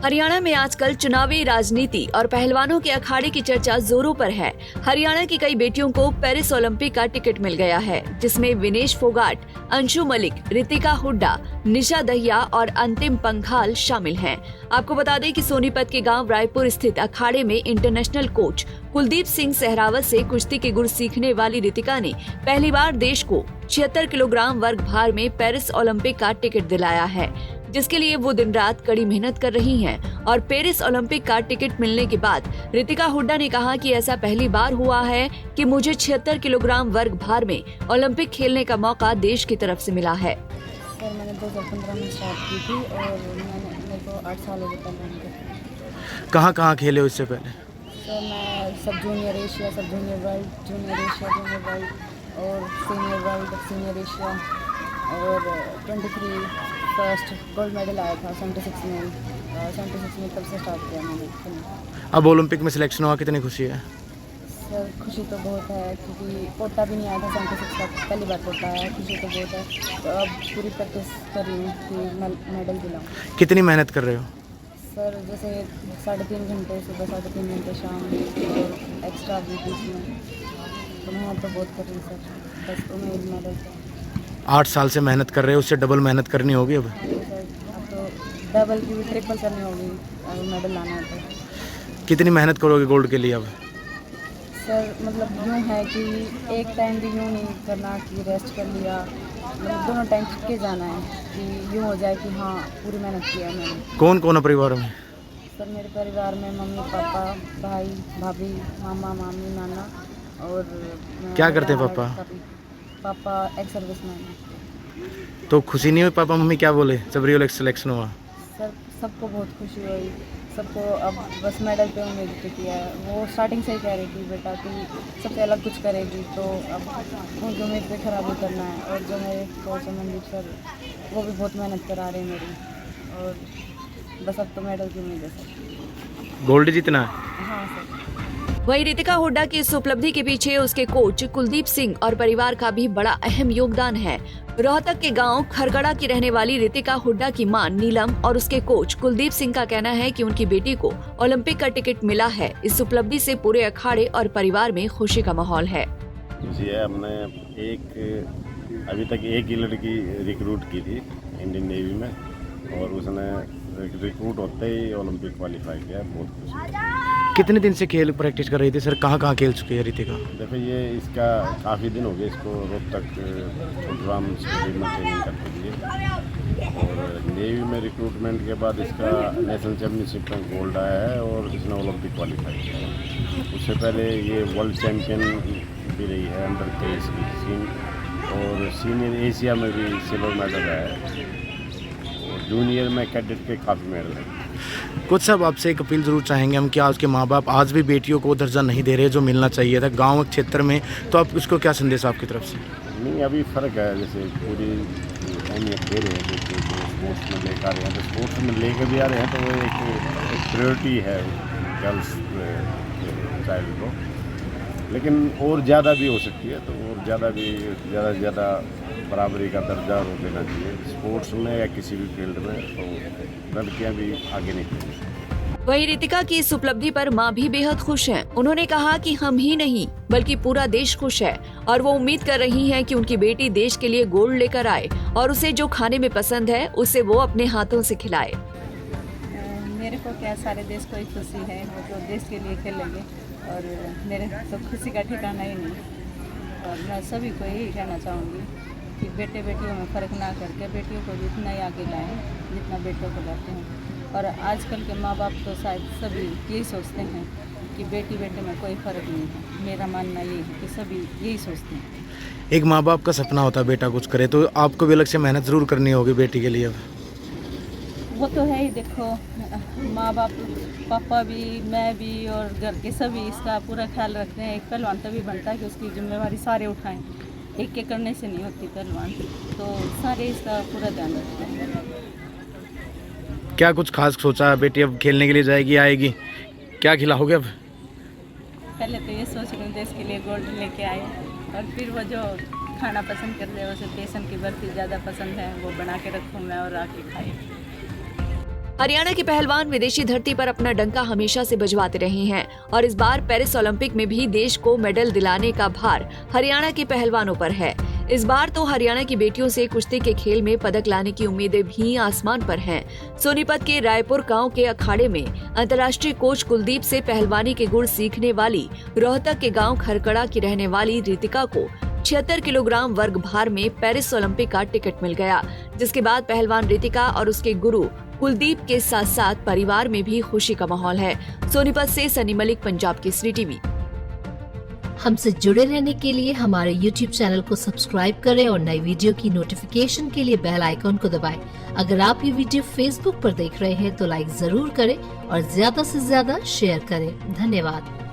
हरियाणा में आजकल चुनावी राजनीति और पहलवानों के अखाड़े की चर्चा जोरों पर है। हरियाणा की कई बेटियों को पेरिस ओलंपिक का टिकट मिल गया है, जिसमें विनेश फोगाट, अंशु मलिक, रितिका हुड्डा, निशा दहिया और अंतिम पंघाल शामिल हैं। आपको बता दें कि सोनीपत के गांव रायपुर स्थित अखाड़े में इंटरनेशनल कोच कुलदीप सिंह सहरावत से कुश्ती के गुर सीखने वाली रितिका ने पहली बार देश को 76 किलोग्राम वर्ग भार में पेरिस ओलंपिक का टिकट दिलाया है, जिसके लिए वो दिन रात कड़ी मेहनत कर रही हैं। और पेरिस ओलंपिक का टिकट मिलने के बाद रितिका हुड्डा ने कहा कि ऐसा पहली बार हुआ है कि मुझे 76 किलोग्राम वर्ग भार में ओलंपिक खेलने का मौका देश की तरफ से मिला है। सर मैंने 2015 में स्टार्ट की थी और मेरे को 8 साल हो गए पहले। कहाँ खेले हो इससे पहले? सर मैं सब जूनियर एशिया, सब junior world, junior Asia, junior world और सीनियर वर्ल्ड, सीनियर एशिया और 23 फर्स्ट गोल्ड मेडल आया था 76 में। 76 में तब से स्टार्ट किया मैंने। अब ओलंपिक में सिलेक्शन हुआ, कितनी खुशी है? सर खुशी तो बहुत है क्योंकि कोटा भी नहीं आया था 76 का, पहली बार कोटा आया। खुशी तो बहुत है। तो अब पूरी प्रैक्टिस कर रही हूँ कि मेडल दिलाऊँ। कितनी मेहनत कर रहे हो? सर जैसे 3.5 घंटे सुबह, 3.5 घंटे शाम और एक्स्ट्रा भी बीच में, तो मेहनत तो बहुत कर रही हूँ सर। बस उम्मीद मेडल से। 8 साल से मेहनत कर रहे हो, उससे डबल मेहनत करनी होगी अब? सर अब तो डबल की भी ट्रिपल करनी होगी अगर मेडल लाना है तो। कितनी मेहनत करोगे गोल्ड के लिए अब? सर मतलब यूँ है कि एक टाइम भी यूँ नहीं करना कि रेस्ट कर लिया, मतलब दोनों टाइम छुप के जाना है कि यूँ हो जाए कि हाँ पूरी मेहनत किया मैंने। कौन कौन है परिवार में? सर मेरे परिवार में मम्मी पापा, भाई भाभी, मामा मामी, नाना और क्या करते हैं पापा? पापा एक्स सर्विसमैन है। तो खुशी नहीं हुई पापा मम्मी क्या बोले जब रियल सिलेक्शन हुआ? सर सबको बहुत खुशी हुई, सबको अब बस मेडल पे उम्मीद टिकी है। वो स्टार्टिंग से ही कह रही थी बेटा कि सबसे अलग कुछ करेगी, तो अब उनकी उम्मीद पे खराब ही करना है। और जो मेरे कोच मनदीप सर वो भी बहुत मेहनत करा रहे हैं मेरी, और बस अब तो मेडल की उम्मीद है सर। गोल्ड जीतना है? हाँ सर। वहीं रितिका हुड्डा की इस उपलब्धि के पीछे उसके कोच कुलदीप सिंह और परिवार का भी बड़ा अहम योगदान है। रोहतक के गांव खरगड़ा की रहने वाली रितिका हुड्डा की मां नीलम और उसके कोच कुलदीप सिंह का कहना है कि उनकी बेटी को ओलंपिक का टिकट मिला है। इस उपलब्धि से पूरे अखाड़े और परिवार में खुशी का माहौल है। जी हमने अभी तक एक ही लड़की रिक्रूट की थी इंडियन नेवी में, और उसने रिक्रूट होते ही ओलंपिक क्वालिफाई किया। बहुत खुशी। कितने दिन से खेल प्रैक्टिस कर रही थी सर? कहाँ खेल चुकी है रितिका? देखो ये इसका काफ़ी दिन हो गए इसको रोहतक छोटराम स्टेडियम में ट्रेनिंग करते लिए, और नेवी में रिक्रूटमेंट के बाद इसका नेशनल चैम्पियनशिप में गोल्ड आया है और इसने ओलंपिक क्वालिफाई किया। उससे पहले ये वर्ल्ड चैम्पियन भी रही है अंडर 23 की, और सीनियर एशिया में भी सिल्वर मेडल आया है, और जूनियर में कैडेट के काफ़ी मेडल हैं। कुछ सब आपसे एक अपील जरूर चाहेंगे हम कि आज के माँ बाप आज भी बेटियों को दर्जा नहीं दे रहे जो मिलना चाहिए था गांव क्षेत्र में, तो आप उसको क्या संदेश आपकी तरफ से? नहीं अभी फ़र्क है, जैसे पूरी अहमियत दे रहे हैं बेटियों को, स्पोर्ट्स में लेकर आ रहे हैं, तो स्पोर्ट्स में लेकर भी आ रहे हैं, तो वो एक प्रायोरिटी है गर्ल्स चाइल्ड को। लेकिन और ज़्यादा भी हो सकती है, तो और ज़्यादा से ज़्यादा बराबरी का दर्जा देना चाहिए स्पोर्ट्स में या किसी भी फील्ड में, तो लड़कियां भी आगे निकलेंगी। वहीं रितिका की इस उपलब्धि पर मां भी बेहद खुश हैं। उन्होंने कहा कि हम ही नहीं बल्कि पूरा देश खुश है, और वो उम्मीद कर रही हैं कि उनकी बेटी देश के लिए गोल्ड लेकर आए और उसे जो खाने में पसंद है उसे वो अपने हाथों से खिलाए। मेरे को क्या, सारे देश को ही खुशी है, वो तो देश के लिए खेलेंगे, और मेरे तो खुशी का ठिकाना ही नहीं। और मैं सभी को यही कहना चाहूँगी कि बेटे बेटियों में फ़र्क ना करके बेटियों को भी इतना ही आगे लाएँ जितना बेटों को लाते हैं। और आजकल के माँ बाप तो शायद सभी यही सोचते हैं कि बेटी बेटे में कोई फ़र्क नहीं है। मेरा मानना ये है कि सभी यही सोचते हैं। एक माँ बाप का सपना होता है बेटा कुछ करे, तो आपको भी अलग से मेहनत ज़रूर करनी होगी बेटी के लिए अब? वो तो है ही। देखो माँ बाप, पापा भी, मैं भी और घर के सभी इसका पूरा ख्याल रखते हैं। एक पहलवान तभी बनता है कि उसकी जिम्मेवारी सारे उठाएं, एक के करने से नहीं होती पहलवान, तो सारे इसका पूरा ध्यान रखते हैं। क्या कुछ खास सोचा है? बेटी अब खेलने के लिए जाएगी, आएगी, क्या खिलाओगे अब? पहले तो ये सोच रही हूँ देश के लिए गोल्ड लेके आए, और फिर वो जो खाना पसंद करते हैं, उसे बेसन की बर्फी ज़्यादा पसंद है, वो बना के रखूँ मैं और आके खाए। हरियाणा के पहलवान विदेशी धरती पर अपना डंका हमेशा से बजवाते रहे हैं और इस बार पेरिस ओलंपिक में भी देश को मेडल दिलाने का भार हरियाणा के पहलवानों पर है। इस बार तो हरियाणा की बेटियों से कुश्ती के खेल में पदक लाने की उम्मीदें भी आसमान पर हैं। सोनीपत के रायपुर गांव के अखाड़े में अंतर्राष्ट्रीय कोच कुलदीप से पहलवानी के गुण सीखने वाली रोहतक के गांव खरकड़ा की रहने वाली रितिका को 76 किलोग्राम वर्ग भार में पेरिस ओलंपिक का टिकट मिल गया, जिसके बाद पहलवान रितिका और उसके गुरु कुलदीप के साथ साथ परिवार में भी खुशी का माहौल है। सोनीपत से सनी मलिक, पंजाब केसरी टीवी। हमसे जुड़े रहने के लिए हमारे YouTube चैनल को सब्सक्राइब करें और नई वीडियो की नोटिफिकेशन के लिए बेल आइकॉन को दबाएं। अगर आप ये वीडियो Facebook पर देख रहे हैं तो लाइक जरूर करें और ज्यादा से ज्यादा शेयर करें। धन्यवाद।